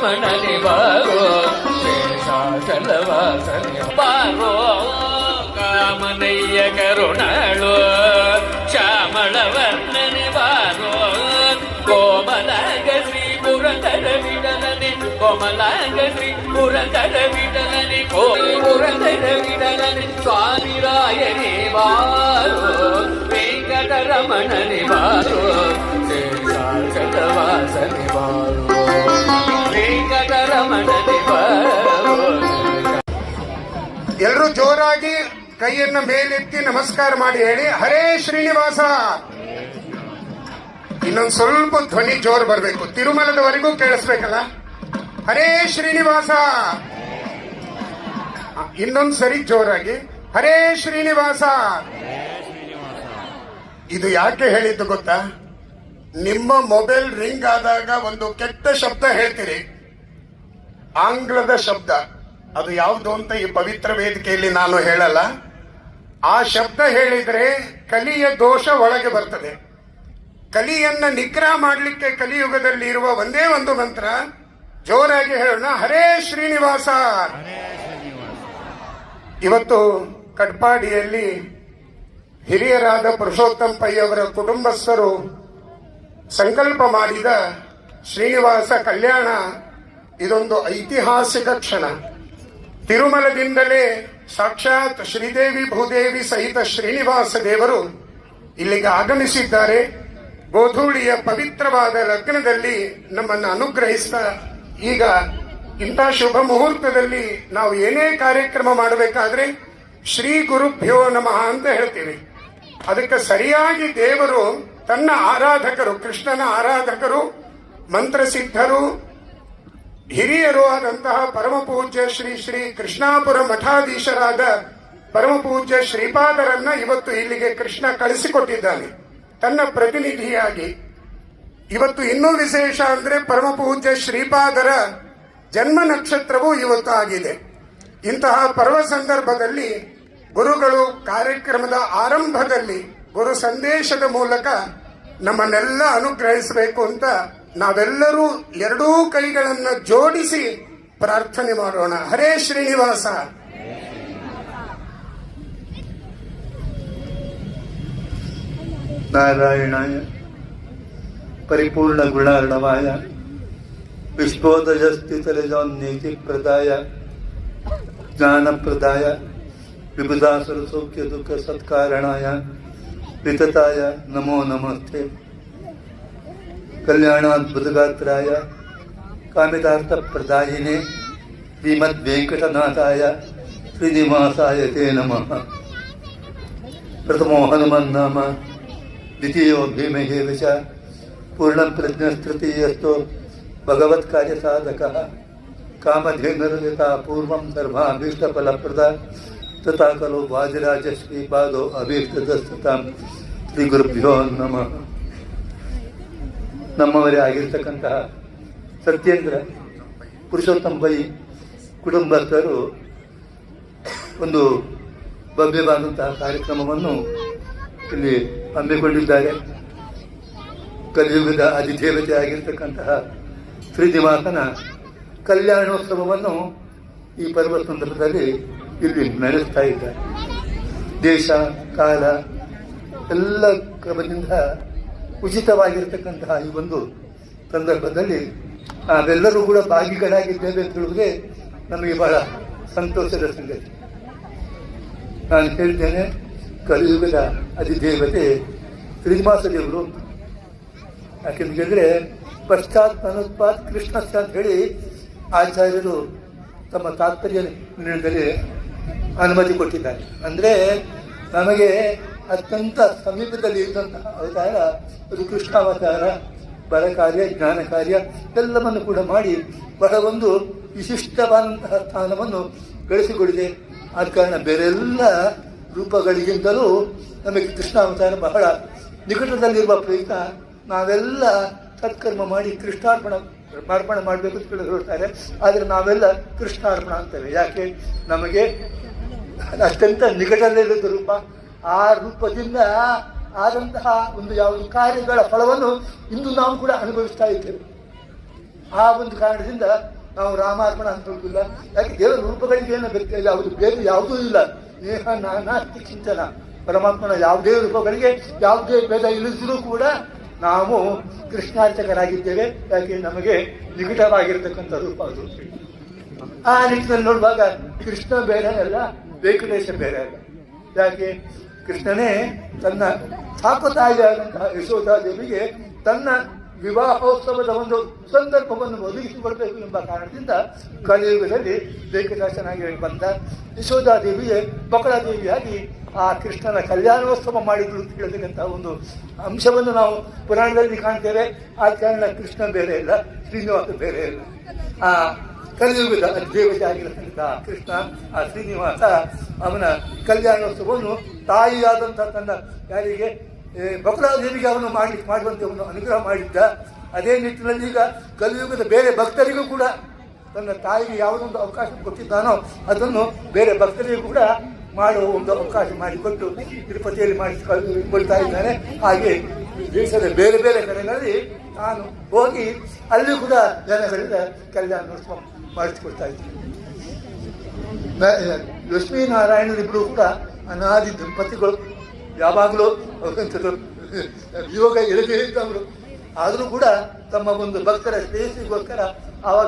ವೆಂಕಟರಮಣನೆ ಬಾರೋ ಶೇಷಾಚಲವಾಸನೆ ಬಾರೋ ಕಾಮನಯ್ಯ ಕರುಣಾಳು ಶ್ಯಾಮಳ ವರ್ಣನೆ ಬಾರೋ ಕೋಮಲಾಂಗ ಶ್ರೀ ಪುರಂದರ ವಿಡಲನೆ ಕೋಮಲಾಂಗ ಶ್ರೀ ಪುರಂದರ ವಿಡಲನೆ ಪುರಂದರ ವಿಡಲನೆ ಸ್ವಾಮಿ ರಾಯನೇ ಬಾರೋ ವೆಂಕಟರಮಣನೆ ಬಾರೋ ಶೇಷಾಚಲವಾಸನೆ ಬಾರೋ ವೆಂಕಟರಮಣನೆ ಬಾರೋ. ಎಲ್ಲರೂ ಜೋರಾಗಿ ಕೈಯನ್ನ ಮೇಲೆತ್ತಿ ನಮಸ್ಕಾರ ಮಾಡಿ ಹೇಳಿ ಹರೇ ಶ್ರೀನಿವಾಸ. ಇನ್ನೊಂದು ಸ್ವಲ್ಪ ಧ್ವನಿ ಜೋರು ಬರಬೇಕು, ತಿರುಮಲದವರೆಗೂ ಕೇಳಿಸ್ಬೇಕಲ್ಲ. ಹರೇ ಶ್ರೀನಿವಾಸ. ಇನ್ನೊಂದು ಸರಿ ಜೋರಾಗಿ ಹರೇ ಶ್ರೀನಿವಾಸ. ಇದು ಯಾಕೆ ಹೇಳಿದ್ದು ಗೊತ್ತಾ? ನಿಮ್ಮ ಮೊಬೈಲ್ ರಿಂಗ್ ಆದಾಗ ಒಂದು ಕೆಟ್ಟ ಶಬ್ದ ಹೇಳ್ತೀರಿ, ಆಂಗ್ಲದ ಶಬ್ದ. ಅದು ಯಾವುದು ಅಂತ ಈ ಪವಿತ್ರ ವೇದಿಕೆಯಲ್ಲಿ ನಾನು ಹೇಳಲ್ಲ. ಆ ಶಬ್ದ ಹೇಳಿದ್ರೆ ಕಲಿಯ ದೋಷ ಒಳಗೆ ಬರ್ತದೆ. ಕಲಿಯನ್ನ ನಿಗ್ರಹ ಮಾಡಲಿಕ್ಕೆ ಕಲಿಯುಗದಲ್ಲಿ ಇರುವ ಒಂದೇ ಒಂದು ಮಂತ್ರ, ಜೋರಾಗಿ ಹೇಳೋಣ, ಹರೇ ಶ್ರೀನಿವಾಸ. ಇವತ್ತು ಕಟ್ಪಾಡಿಯಲ್ಲಿ ಹಿರಿಯರಾದ ಪುರುಷೋತ್ತಮ್ ಪೈ ಅವರ ಕುಟುಂಬಸ್ಥರು ಸಂಕಲ್ಪ ಮಾಡಿದ ಶ್ರೀನಿವಾಸ ಕಲ್ಯಾಣ ಇದೊಂದು ಐತಿಹಾಸಿಕ ಕ್ಷಣ. ತಿರುಮಲದಿಂದಲೇ ಸಾಕ್ಷಾತ್ ಶ್ರೀದೇವಿ ಭೂದೇವಿ ಸಹಿತ ಶ್ರೀನಿವಾಸ ದೇವರು ಇಲ್ಲಿಗೆ ಆಗಮಿಸಿದ್ದಾರೆ. ಗೋಧೂಳಿಯ ಪವಿತ್ರವಾದ ಲಗ್ನದಲ್ಲಿ ನಮ್ಮನ್ನು ಅನುಗ್ರಹಿಸ್ತಾ, ಈಗ ಇಂಥ ಶುಭ ಮುಹೂರ್ತದಲ್ಲಿ ನಾವು ಏನೇ ಕಾರ್ಯಕ್ರಮ ಮಾಡಬೇಕಾದ್ರೆ ಶ್ರೀ ಗುರುಭ್ಯೋ ನಮಃ ಅಂತ ಹೇಳ್ತೀವಿ. ಅದಕ್ಕೆ ಸರಿಯಾಗಿ ದೇವರು ತನ್ನ ಆರಾಧಕರು, ಕೃಷ್ಣನ ಆರಾಧಕರು, ಮಂತ್ರಸಿದ್ಧರು, ಹಿರಿಯರು ಆದಂತಹ ಪರಮ ಪೂಜ್ಯ ಶ್ರೀ ಶ್ರೀ ಕೃಷ್ಣಾಪುರ ಮಠಾಧೀಶರಾದ ಪರಮ ಪೂಜ್ಯ ಶ್ರೀಪಾದರನ್ನ ಇವತ್ತು ಇಲ್ಲಿಗೆ ಕೃಷ್ಣ ಕಳಿಸಿಕೊಟ್ಟಿದ್ದಾನೆ ತನ್ನ ಪ್ರತಿನಿಧಿಯಾಗಿ. ಇವತ್ತು ಇನ್ನೂ ವಿಶೇಷ ಅಂದ್ರೆ ಪರಮ ಪೂಜ್ಯ ಶ್ರೀಪಾದರ ಜನ್ಮ ನಕ್ಷತ್ರವೂ ಇವತ್ತು ಆಗಿದೆ. ಇಂತಹ ಪರ್ವ ಸಂದರ್ಭದಲ್ಲಿ ಗುರುಗಳು ಕಾರ್ಯಕ್ರಮದ ಆರಂಭದಲ್ಲಿ ಗುರು ಸಂದೇಶದ ಮೂಲಕ ನಮ್ಮನ್ನೆಲ್ಲ ಅನುಗ್ರಹಿಸಬೇಕು ಅಂತ ನಾವೆಲ್ಲರೂ ಎರಡೂ ಕೈಗಳನ್ನ ಜೋಡಿಸಿ ಪ್ರಾರ್ಥನೆ ಮಾಡೋಣ. ಹರೇ ಶ್ರೀನಿವಾಸ. ನಾರಾಯಣಾಯ ಪರಿಪೂರ್ಣ ಗುಣಾರ್ಣವಾಯ ವಿಶ್ವೋದಯ ಸ್ಥಿತರಜೋನ್ನೇತಿ ಪ್ರದಾಯ ಜ್ಞಾನಪ್ರದಾಯ ವಿಬುಧಾಸುರ ಸೌಖ್ಯ ದುಃಖ ಸತ್ಕಾರಣಾಯ ವಿತತಾಯ ನಮೋ ನಮಸ್ತೆ. ಕಲ್ಯಾಣಾದ್ಭುತಗಾತ್ರಾಯ ಕಾಮಿತಾರ್ಥ ಪ್ರದಾಯಿನೇ ಶ್ರೀಮದ್ ವೆಂಕಟನಾಥಾಯ ಶ್ರೀನಿವಾಸಾಯ ತೇ ನಮಃ. ಪ್ರಥಮೋ ಹನುಮನ್ನಾಮ ದ್ವಿತೀಯೋ ಭೀಮಹೇವ ಚ ಪೂರ್ಣಂ ಪ್ರಜ್ಞಸ್ತೃತೀಯಸ್ಥೋ ಭಗವತ್ ಕಾರ್ಯ ಸಾಧಕಃ ಕಾಮಧೇನುರ್ಯತಾ ಪೂರ್ವಂ ಸರ್ವಾಭೀಷ್ಟಫಲಪ್ರದ ತಥಾ ಖಲು ವಾದಿರಾಜ ಶ್ರೀಪಾದೋ ಅಭೀಷ್ಟದಸ್ತತಾಂ. ಶ್ರೀ ಗುರುಭ್ಯೋ ನಮಃ. ನಮ್ಮವರೇ ಆಗಿರ್ತಕ್ಕಂತಹ ಸತ್ಯೇಂದ್ರ ಪುರುಷೋತ್ತಮ್ ಪೈ ಕುಟುಂಬಸ್ಥರು ಒಂದು ಭವ್ಯವಾದಂತಹ ಕಾರ್ಯಕ್ರಮವನ್ನು ಇಲ್ಲಿ ಹಮ್ಮಿಕೊಂಡಿದ್ದಾರೆ. ಕಲಿಯುಗದ ಅಧಿದೇವತೆ ಆಗಿರ್ತಕ್ಕಂತಹ ಶ್ರೀನಿವಾಸನ ಕಲ್ಯಾಣೋತ್ಸವವನ್ನು ಈ ಪರ್ವ ಸಂದರ್ಭದಲ್ಲಿ ಇಲ್ಲಿ ನಡೆಸ್ತಾ ಇದ್ದಾರೆ. ದೇಶ ಕಾಲ ಎಲ್ಲ ಕ್ರಮದಿಂದ ಉಚಿತವಾಗಿರ್ತಕ್ಕಂತಹ ಈ ಒಂದು ಸಂದರ್ಭದಲ್ಲಿ ನಾವೆಲ್ಲರೂ ಕೂಡ ಭಾಗಿಗಳಾಗಿದ್ದೇವೆ ಅಂತ ಹೇಳುವುದೇ ನಮಗೆ ಬಹಳ ಸಂತೋಷದ ಸಂಗತಿ. ನಾನು ಹೇಳ್ತೇನೆ, ಕಲಿಯುಗದ ಅಧಿದೇವತೆ ಶ್ರೀನಿವಾಸ ದೇವರು. ಯಾಕೆಂತ ಹೇಳಿದ್ರೆ ಪಶ್ಚಾತ್ ಅನುತ್ಪಾತ್ ಕೃಷ್ಣಸ್ಥ ಅಂತ ಹೇಳಿ ಆಚಾರ್ಯರು ತಮ್ಮ ತಾತ್ಪರ್ಯ ನಿರ್ಣಯದಲ್ಲಿ ಅನುಮತಿ ಕೊಟ್ಟಿದ್ದಾರೆ. ಅಂದರೆ ನಮಗೆ ಅತ್ಯಂತ ಸಮೀಪದಲ್ಲಿ ಇದ್ದಂತಹ ಅವತಾರ ಅದು ಕೃಷ್ಣಾವತಾರ. ಬಲ ಕಾರ್ಯ, ಜ್ಞಾನ ಕಾರ್ಯ ಎಲ್ಲವನ್ನು ಕೂಡ ಮಾಡಿ ಬಹಳ ಒಂದು ವಿಶಿಷ್ಟವಾದಂತಹ ಸ್ಥಾನವನ್ನು ಗಳಿಸಿಕೊಡಿದೆ. ಆದ ಕಾರಣ ಬೇರೆಲ್ಲ ರೂಪಗಳಿಗಿಂತಲೂ ನಮಗೆ ಕೃಷ್ಣಾವತಾರ ಬಹಳ ನಿಕಟದಲ್ಲಿರುವ ಪ್ರಯುಕ್ತ ನಾವೆಲ್ಲ ಸತ್ಕರ್ಮ ಮಾಡಿ ಕೃಷ್ಣಾರ್ಪಣೆ ಮಾಡಬೇಕು ಅಂತ ಹೇಳ್ತಾರೆ. ಆದರೆ ನಾವೆಲ್ಲ ಕೃಷ್ಣಾರ್ಪಣ ಅಂತೇವೆ. ಯಾಕೆ? ನಮಗೆ ಅತ್ಯಂತ ನಿಕಟದಲ್ಲಿರುವ ರೂಪ, ಆ ರೂಪದಿಂದ ಆದಂತಹ ಒಂದು ಯಾವುದು ಕಾರ್ಯಗಳ ಫಲವನ್ನು ಇಂದು ನಾವು ಕೂಡ ಅನುಭವಿಸ್ತಾ ಇದ್ದೇವೆ. ಆ ಒಂದು ಕಾರಣದಿಂದ ನಾವು ರಾಮಾರ್ಪಣ ಅಂತ ಹೇಳುದಿಲ್ಲ. ಯಾಕೆ ದೇವರ ರೂಪಗಳಿಗೆ ಏನು ಬೇಕು, ಯಾವುದು ಬೇರೆ ಯಾವುದೂ ಇಲ್ಲ. ನೇಹ ನಾನಾಸ್ತಿ ಚಿಂತನ. ಪರಮಾತ್ಮನ ಯಾವುದೇ ರೂಪಗಳಿಗೆ ಯಾವುದೇ ಭೇದ ಇಳಿಸಿರೂ ಕೂಡ ನಾವು ಕೃಷ್ಣಾರ್ಚಕರಾಗಿದ್ದೇವೆ. ಯಾಕೆ ನಮಗೆ ನಿಕಟವಾಗಿರ್ತಕ್ಕಂಥ ರೂಪ ಅದು. ಆ ನಿಟ್ಟಿನಲ್ಲಿ ನೋಡುವಾಗ ಕೃಷ್ಣ ಬೇರೆ ಅಲ್ಲ, ವೆಂಕಟೇಶ ಬೇರೆ ಅಲ್ಲ. ಯಾಕೆ ಕೃಷ್ಣನೇ ತನ್ನ ಸಾಕುತಾಯಿಯಾದಂತಹ ಯಶೋಧಾದೇವಿಗೆ ತನ್ನ ವಿವಾಹೋತ್ಸವದ ಒಂದು ಸಂದರ್ಭವನ್ನು ಒದಗಿಸಿಕೊಡಬೇಕು ಎಂಬ ಕಾರಣದಿಂದ ಕಲಿಯುಗದಲ್ಲಿ ವೆಂಕಟೇಶನಾಗಿ ಬಂದ. ಯಶೋಧಾದೇವಿಗೆ ಬಕಳಾದೇವಿಯಾಗಿ ಆ ಕೃಷ್ಣನ ಕಲ್ಯಾಣೋತ್ಸವ ಮಾಡಿದ್ರು ಅಂತ ಹೇಳತಕ್ಕಂಥ ಒಂದು ಅಂಶವನ್ನು ನಾವು ಪುರಾಣದಲ್ಲಿ ಕಾಣ್ತೇವೆ. ಆ ಕಾರಣ ಕೃಷ್ಣ ಬೇರೆ ಇಲ್ಲ, ಶ್ರೀನಿವಾಸ ಬೇರೆ ಇಲ್ಲ. ಆ ಕಲಿಯುಗದ ದೇವತೆ ಆಗಿರತಕ್ಕಂಥ ಕೃಷ್ಣ, ಆ ಶ್ರೀನಿವಾಸ, ಅವನ ಕಲ್ಯಾಣೋತ್ಸವವನ್ನು ತಾಯಿಯಾದಂಥ ತನ್ನ ಯಾರಿಗೆ ಬಕುಳಾದೇವಿಗೆ ಅವನು ಮಾಡುವಂತೆ ಅವನು ಅನುಗ್ರಹ ಮಾಡಿದ್ದ. ಅದೇ ನಿಟ್ಟಿನಲ್ಲಿ ಈಗ ಕಲಿಯುಗದ ಬೇರೆ ಭಕ್ತರಿಗೂ ಕೂಡ ತನ್ನ ತಾಯಿಗೆ ಯಾವುದೊಂದು ಅವಕಾಶ ಕೊಟ್ಟಿದ್ದಾನೋ ಅದನ್ನು ಬೇರೆ ಭಕ್ತರಿಗೂ ಕೂಡ ಮಾಡುವ ಒಂದು ಅವಕಾಶ ಮಾಡಿಕೊಟ್ಟು ತಿರುಪತಿಯಲ್ಲಿ ಮಾಡಿಕೊಳ್ತಾ ಇದ್ದಾನೆ. ಹಾಗೆ ದೇಶದ ಬೇರೆ ಬೇರೆ ಕಡೆಗಳಲ್ಲಿ ನಾನು ಹೋಗಿ ಅಲ್ಲಿ ಕೂಡ ಜನಗಳಿಂದ ಕಲ್ಯಾಣೋತ್ಸವ ಮಾಡಿಸಿಕೊಡ್ತಾ ಇದ್ದೀನಿ. ಲಕ್ಷ್ಮೀನಾರಾಯಣರಿಬ್ಬರು ಕೂಡ ಅನಾದಿ ದಂಪತಿಗಳು, ಯಾವಾಗಲೂ ಯೋಗ ಎಳಗೆ ಇದ್ದವರು. ಆದರೂ ಕೂಡ ತಮ್ಮ ಒಂದು ಭಕ್ತರ ಶ್ರೇಯಸ್ಸಿಗೋಸ್ಕರ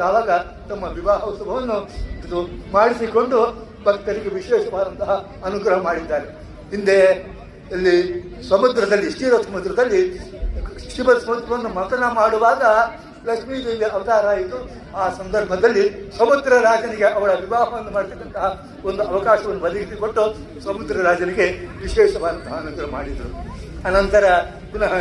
ಆವಾಗ ತಮ್ಮ ವಿವಾಹೋತ್ಸವವನ್ನು ಮಾಡಿಸಿಕೊಂಡು ಭಕ್ತರಿಗೆ ವಿಶೇಷವಾದಂತಹ ಅನುಗ್ರಹ ಮಾಡಿದ್ದಾರೆ. ಹಿಂದೆ ಇಲ್ಲಿ ಸಮುದ್ರದಲ್ಲಿ ಶಿವ ಸಮುದ್ರವನ್ನು ಮಥನ ಮಾಡುವಾಗ ಲಕ್ಷ್ಮೀದೇವಿ ಅವತಾರ ಆಯಿತು. ಆ ಸಂದರ್ಭದಲ್ಲಿ ಸಮುದ್ರ ರಾಜನಿಗೆ ಅವಳ ವಿವಾಹವನ್ನು ಮಾಡತಕ್ಕಂತಹ ಒಂದು ಅವಕಾಶವನ್ನು ಒದಗಿಸಿಕೊಟ್ಟು ಸಮುದ್ರ ರಾಜನಿಗೆ ವಿಶೇಷವಾದಂತಹ ಅನುಗ್ರಹ ಮಾಡಿದರು. ಅನಂತರ ಪುನಃ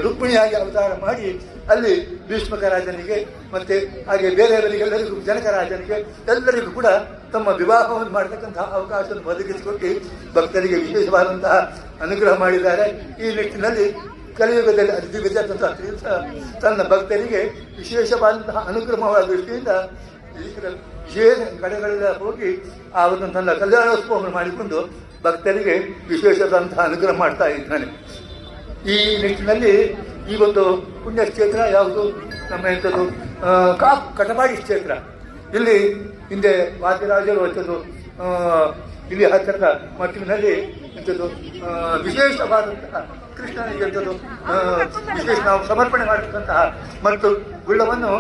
ರುಕ್ಮಿಣಿಯಾಗಿ ಅವತಾರ ಮಾಡಿ ಅಲ್ಲಿ ಭೀಷ್ಮಕ ರಾಜನಿಗೆ ಮತ್ತೆ ಹಾಗೆ ಬೇರೆಯವರಿಗೆಲ್ಲರಿಗೂ ಜನಕ ರಾಜನಿಗೆ ಎಲ್ಲರಿಗೂ ಕೂಡ ತಮ್ಮ ವಿವಾಹವನ್ನು ಮಾಡತಕ್ಕಂತಹ ಅವಕಾಶವನ್ನು ಒದಗಿಸಿಕೊಟ್ಟು ಭಕ್ತರಿಗೆ ವಿಶೇಷವಾದಂತಹ ಅನುಗ್ರಹ ಮಾಡಿದ್ದಾರೆ. ಈ ನಿಟ್ಟಿನಲ್ಲಿ ಕಲಿಯುಗದಲ್ಲಿ ಅಧಿವಿಜಯಂತಹ ತನ್ನ ಭಕ್ತರಿಗೆ ವಿಶೇಷವಾದಂತಹ ಅನುಗ್ರಹವಾದ ದೃಷ್ಟಿಯಿಂದ ವಿಶೇಷ ಕಡೆಗಳೆಲ್ಲ ಹೋಗಿ ಅವರನ್ನು ತನ್ನ ಕಲ್ಯಾಣೋತ್ಸವವನ್ನು ಮಾಡಿಕೊಂಡು ಭಕ್ತರಿಗೆ ವಿಶೇಷವಾದಂತಹ ಅನುಗ್ರಹ ಮಾಡ್ತಾ ಇದ್ದಾನೆ. ಈ ನಿಟ್ಟಿನಲ್ಲಿ ಈ ಒಂದು ಪುಣ್ಯ ಕ್ಷೇತ್ರ ಯಾವುದು ನಮ್ಮ ಎಂಥದ್ದು ಕಟಪಾಡಿ ಕ್ಷೇತ್ರ. ಇಲ್ಲಿ ಹಿಂದೆ ವಾದಿರಾಜರು ಅಂಥದ್ದು ಇಲ್ಲಿ ಹತ್ತಿರದ ಮಟ್ಟಿನಲ್ಲಿ ಇಂಥದ್ದು ವಿಶೇಷವಾದಂತಹ ಕೃಷ್ಣನಿಗೆ ಅಂಥದ್ದು ವಿಶೇಷ ನಾವು ಸಮರ್ಪಣೆ ಮಾಡತಕ್ಕಂತಹ ಮತ್ತು ಗುಳ್ಳವನ್ನು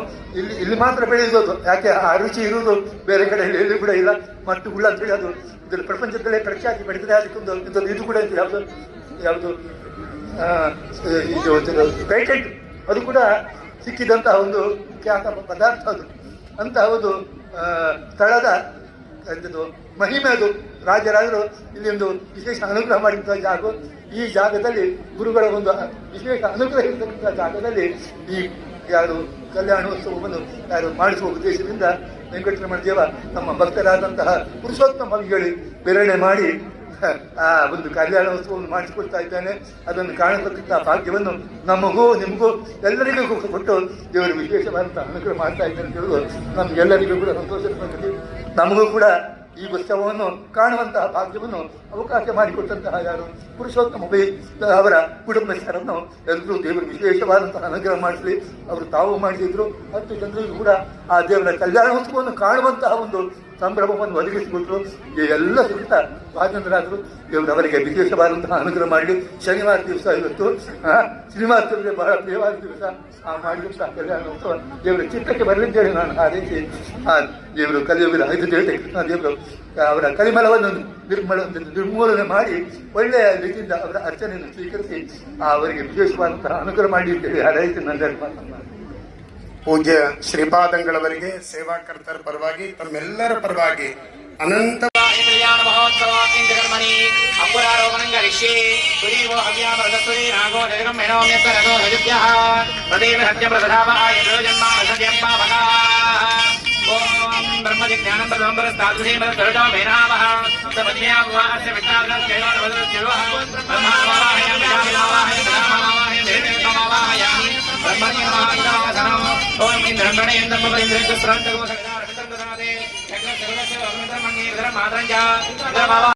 ಇಲ್ಲಿ ಮಾತ್ರ ಬೆಳೆಯೋದು. ಯಾಕೆ ಆ ರುಚಿ ಇರುವುದು ಬೇರೆ ಕಡೆ ಎಲ್ಲಿ ಕೂಡ ಇಲ್ಲ. ಮತ್ತು ಗುಳ್ಳ ಅಂತೇಳಿ ಅದು ಇದರ ಪ್ರಪಂಚದಲ್ಲೇ ಪ್ರಖ್ಯಾತಿ ಪಡೆದಿದೆ. ಅದಕ್ಕೊಂದು ಇದು ಕೂಡ ಯಾವುದು ಪೇಟೆಂಟ್ ಅದು ಕೂಡ ಸಿಕ್ಕಿದಂತಹ ಒಂದು ಖ್ಯಾತ ಪದಾರ್ಥ ಅದು. ಅಂತಹ ಒಂದು ಸ್ಥಳದ ಮಹಿಮೆ ಅದು. ರಾಜರಾಜರು ಇಲ್ಲಿ ಒಂದು ವಿಶೇಷ ಅನುಗ್ರಹ ಮಾಡಿದಂತಹ ಜಾಗ. ಈ ಜಾಗದಲ್ಲಿ ಗುರುಗಳ ಒಂದು ವಿಶೇಷ ಅನುಗ್ರಹ ಇರತಕ್ಕಂಥ ಜಾಗದಲ್ಲಿ ಈ ಕಲ್ಯಾಣೋತ್ಸವವನ್ನು ಮಾಡಿಸುವ ಉದ್ದೇಶದಿಂದ ವೆಂಕಟರಮಣ ದೇವ ನಮ್ಮ ಭಕ್ತರಾದಂತಹ ಪುರುಷೋತ್ತಮ ಹೇಳಿ ಪ್ರೇರಣೆ ಮಾಡಿ ಆ ಒಂದು ಕಲ್ಯಾಣೋತ್ಸವವನ್ನು ಮಾಡಿಸಿಕೊಡ್ತಾ ಇದ್ದಾನೆ. ಅದನ್ನು ಕಾಣತಕ್ಕಂಥ ಭಾಗ್ಯವನ್ನು ನಮಗೂ ನಿಮಗೂ ಎಲ್ಲರಿಗೂ ಕೊಟ್ಟು ದೇವರು ವಿಶೇಷವಾದಂತಹ ಅನುಗ್ರಹ ಮಾಡ್ತಾ ಇದ್ದಾನೆ ಅಂತ ಹೇಳುವುದು ನಮಗೆಲ್ಲರಿಗೂ ಕೂಡ ಸಂತೋಷದ ಸಂಗತಿ. ನಮಗೂ ಕೂಡ ಈ ಉತ್ಸವವನ್ನು ಕಾಣುವಂತಹ ಭಾಗ್ಯವನ್ನು ಅವಕಾಶ ಮಾಡಿಕೊಟ್ಟಂತಹ ಪುರುಷೋತ್ತಮ ಅವರ ಕುಟುಂಬಸ್ಥರನ್ನು ಎಲ್ಲರೂ ದೇವರು ವಿಶೇಷವಾದಂತಹ ಅನುಗ್ರಹ ಮಾಡಿಸಲಿ. ಅವರು ತಾವು ಮಾಡಿದ್ರು 10 ಜನರಿಗೂ ಕೂಡ ಆ ದೇವರ ಕಲ್ಯಾಣೋತ್ಸವವನ್ನು ಕಾಣುವಂತಹ ಒಂದು ಸಂಭ್ರಮವನ್ನು ಒದಗಿಸಿಕೊಟ್ಟರು. ಎಲ್ಲ ಸುತ್ತ ರಾಜೇಂದ್ರರಾದರು ದೇವರವರಿಗೆ ವಿಶೇಷವಾದಂತಹ ಅನುಗ್ರಹ ಮಾಡಲಿ. ಶನಿವಾರ ದಿವಸ ಇವತ್ತು ಶ್ರೀನಿವಾಸರಿಗೆ ಬಹಳ ಪ್ರಿಯವಾದ ದಿವಸ ಆ ಮಾಡಿದಂತಹ ಕಲ್ಯಾಣೋತ್ಸವ ದೇವರ ಚಿತ್ತಕ್ಕೆ ಬರಲಿದ್ದೇನೆ. ನಾನು ಹಾರೈಸಿ ಆ ದೇವರು ಕಲಿಯುಗದ 5 ದೇವತೆ ಕೃಷ್ಣ ದೇವರು ಅವರ ಕಲಿಮಲವನ್ನು ನಿರ್ಮೂಲನೆ ಮಾಡಿ ಒಳ್ಳೆಯ ರೀತಿಯಿಂದ ಅವರ ಅರ್ಚನೆಯನ್ನು ಸ್ವೀಕರಿಸಿ ಅವರಿಗೆ ವಿಶೇಷವಾದಂತಹ ಅನುಗ್ರಹ ಮಾಡಿ ಹಾರೈಸಿ ನನ್ನ ಮಾತನ್ನು ಪೂಜ್ಯ ಶ್ರೀಪಾದಂಗಳವರಿಗೆ ಸೇವಾಕರ್ತರ ಪರವಾಗಿ ತಮ್ಮೆಲ್ಲರ ಪರವಾಗಿ ಅನಂತ ಕಲ್ಯಾಣ ಮಹೋತ್ಸವ ಇಂದ್ರಮಣಿ ಅಂಬುರಾರೋಪಣಂ ಕರಿಷ್ಯೆ ಸುರೀವೋ ಹವ್ಯಾಮೃತಸ್ವರೀ ನಾಗೋ ಜಗಂ ಮೇನೋಮ್ಯಸ್ವರಗೋ ರಜುಭ್ಯಃ ಪ್ರದೇವ ಸತ್ಯ ಪ್ರಸಧಾವಾಯ ಜನ್ಮಾನಸದ್ಯಂಪಾವಕಾ ಓಂ ಬ್ರಹ್ಮಜಿಜ್ಞಾನಂ ಪ್ರಥಮಪರಸ್ತಾದೃಶೇಮ ಸರ್ವಜೋ ಮೇನಾಮಃ ಸಪತ್ನ್ಯಾವಾಹಸ್ಯ ವಿಷ್ಣಾಗ್ರಸ್ಯಯೋರ್ವದರುಚ್ಯರೋಹ ಬ್ರಹ್ಮಾವಾಹಯ ವಿಜಾಮಿನಾವಾಹಯ ಬ್ರಹ್ಮಾವಾಹಯ ದೇವೇಕಮಾವಾಹಯ ಬ್ರಹ್ಮಣ್ಯಮಾಹಿತಾಸನಂ ಓಂ ಇಂದ್ರಮಣೇಂದ್ರಮಪರಿಂದ್ರಸ್ರಂತಗೋ ಸವಿತಾರಮಿತಂದನಾದೆ ಯಜ್ಞ ಸರ್ವಸ್ಯ ಅಮೃತಮಣ್ಯೇಂದ್ರ ಮಾತರಂಜ